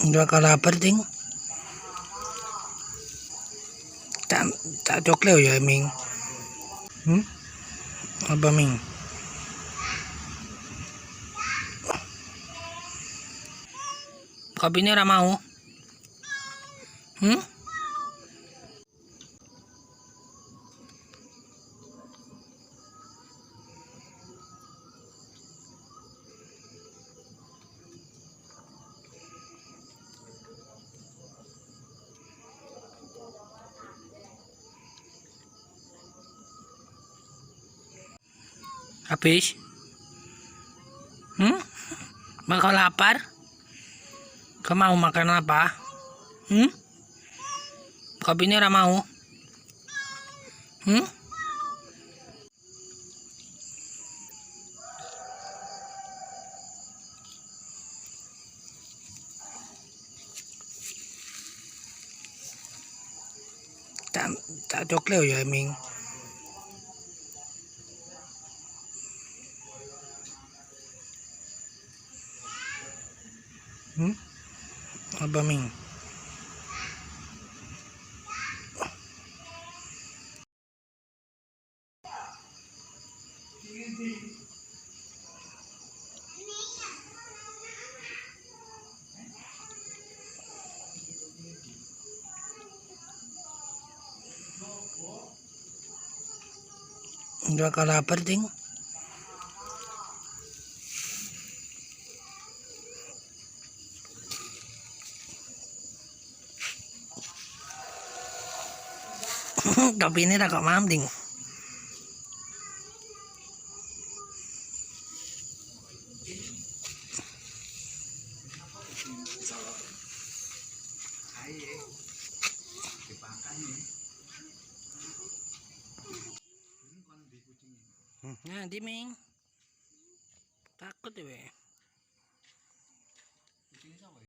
Udah ka lapar ting. Tak coklat ya Ming. Apa Ming? Kopi ini ora mau. Habis? Bakal lapar? Kau mau makan apa? Kopi ini ora mau. Tak coklat ya Ming. Apa Ming? Udah ka lapar ting. Kopi ini tak mam ting. Nah, di Ming. Takut ya.